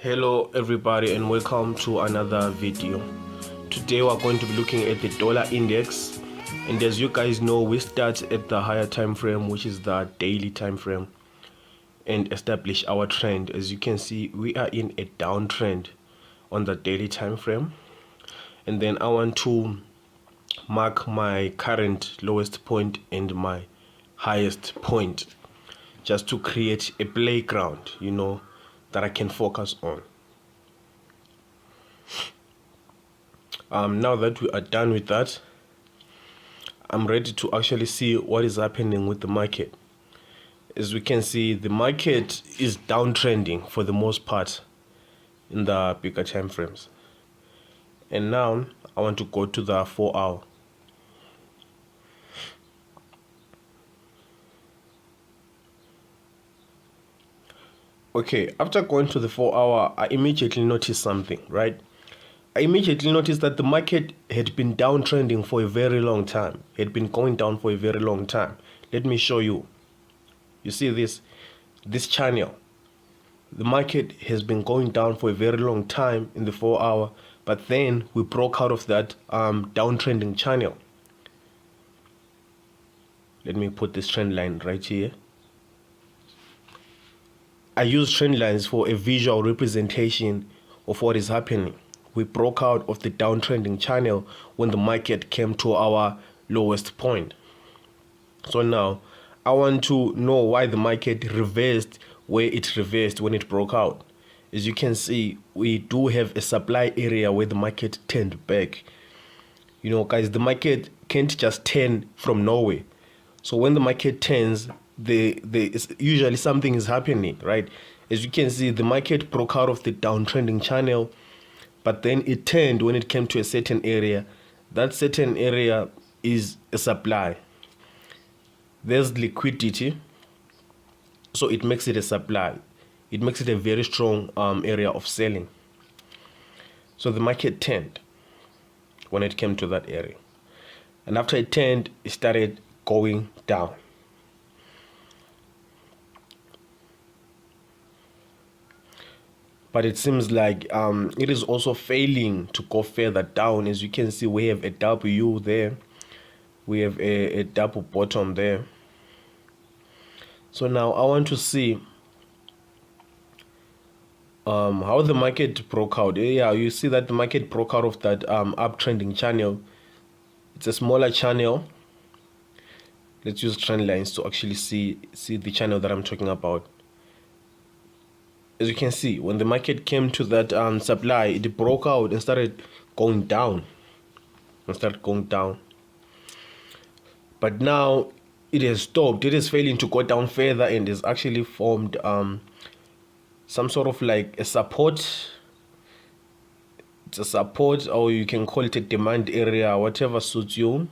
Hello everybody and welcome to another video. Today we're going to be looking at the dollar index, and as you guys know, we start at the higher time frame, which is the daily time frame, and establish our trend. As you can see, we are in a downtrend on the daily time frame, and then I want to mark my current lowest point and my highest point, just to create a playground, that I can focus on. Now that we are done with that, I'm ready to actually see what is happening with the market. As we can see, the market is downtrending for the most part in the bigger time frames. And now I want to go to the 4-hour. Okay, after going to the 4-hour, I immediately noticed something, right? I immediately noticed that the market had been downtrending for a very long time. It had been going down for a very long time. Let me show you. You see this channel. The market has been going down for a very long time in the 4-hour, but then we broke out of that downtrending channel. Let me put this trend line right here. I use trend lines for a visual representation of what is happening. We broke out of the downtrending channel when the market came to our lowest point. So now I want to know why the market reversed where it reversed when it broke out. As you can see, we do have a supply area where the market turned back. Guys, the market can't just turn from nowhere. So when the market turns, usually something is happening, right? As you can see, the market broke out of the downtrending channel, but then it turned when it came to a certain area. That certain area is a supply. There's liquidity, so it makes it a supply. It makes it a very strong area of selling. So the market turned when it came to that area, and after it turned, it started going down. But it seems like it is also failing to go further down. As you can see, we have a W there. We have a double bottom there. So now I want to see how the market broke out. Yeah, you see that the market broke out of that uptrending channel. It's a smaller channel. Let's use trend lines to actually see the channel that I'm talking about. As you can see, when the market came to that supply, it broke out and started going down. But now it has stopped. It is failing to go down further and has actually formed some sort of like a support. It's a support, or you can call it a demand area, whatever suits you.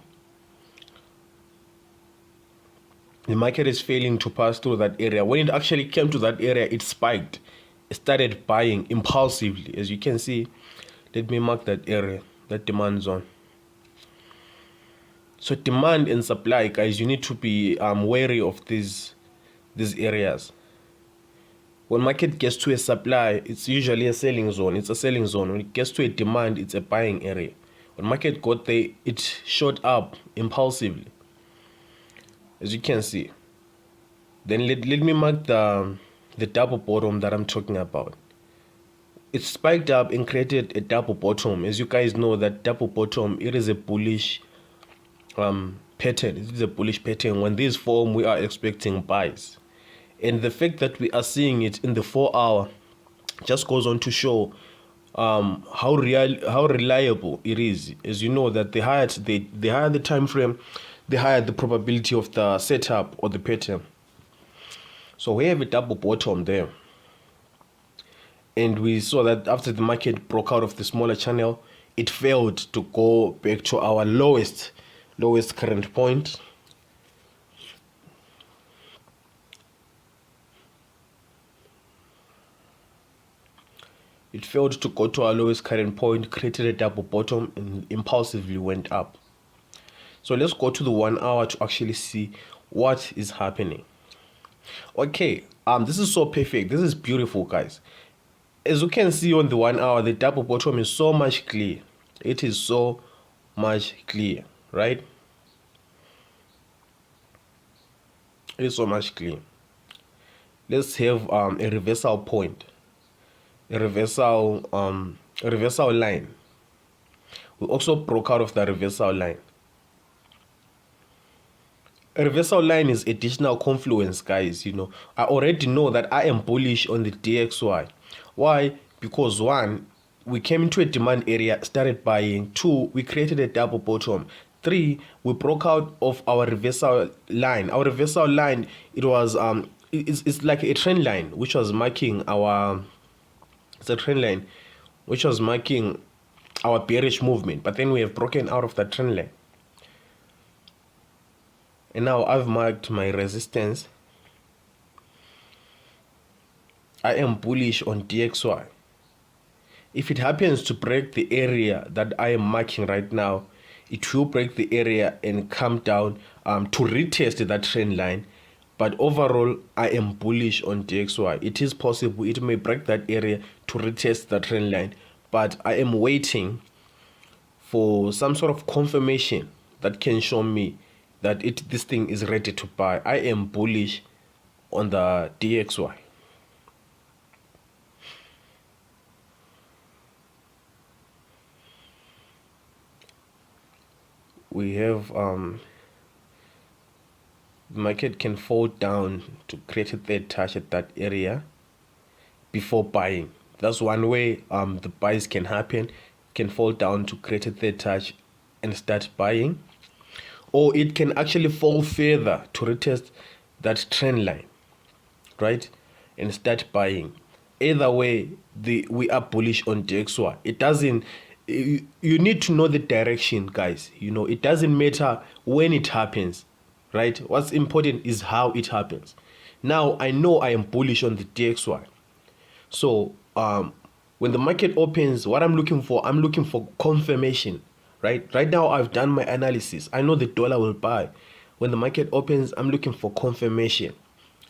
The market is failing to pass through that area. When it actually came to that area, it spiked. It started buying impulsively. As you can see, let me mark that area, that demand zone. So demand and supply, guys, you need to be wary of these areas. When market gets to a supply, it's usually a selling zone. It's a selling zone. When it gets to a demand, it's a buying area. When market got there, it shot up impulsively, as you can see. Then let me mark the double bottom that I'm talking about. It spiked up and created a double bottom. As you guys know, that double bottom, it is a bullish pattern. It is a bullish pattern. When this form, we are expecting buys. And the fact that we are seeing it in the 4-hour just goes on to show how reliable it is. As you know, that the higher the time frame, the higher the probability of the setup or the pattern. So we have a double bottom there. And we saw that after the market broke out of the smaller channel, it failed to go back to our lowest current point. It failed to go to our lowest current point, created a double bottom, and impulsively went up. So let's go to the 1-hour to actually see what is happening. Okay, this is so perfect. This is beautiful, guys. As you can see on the 1 hour, the double bottom is so much clear. It is so much clear, right? It is so much clear. Let's have a reversal point, a reversal line. We also broke out of the reversal line. A reversal line is additional confluence, guys. I already know that I am bullish on the DXY. Why? Because one, we came into a demand area, started buying. Two, we created a double bottom. Three, we broke out of our reversal line. Our reversal line, it was it's like a trend line which was marking our bearish movement. But then we have broken out of that trend line. And now I've marked my resistance. I am bullish on DXY. If it happens to break the area that I am marking right now, it will break the area and come down to retest that trend line. But overall, I am bullish on DXY. It is possible it may break that area to retest the trend line, but I am waiting for some sort of confirmation that can show me that this thing is ready to buy. I am bullish on the DXY. We have the market can fall down to create a third touch at that area before buying. That's one way the buys can happen. Can fall down to create a third touch and start buying, or it can actually fall further to retest that trend line, right, and start buying. Either way, we are bullish on DXY. It doesn't. You need to know the direction, guys. It doesn't matter when it happens, right? What's important is how it happens. Now I know I am bullish on the DXY. So when the market opens, what I'm looking for confirmation, right? Right now I've done my analysis. I know the dollar will buy. When the market opens, I'm looking for confirmation,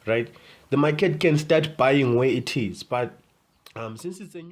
right? The market can start buying where it is, but since it's a new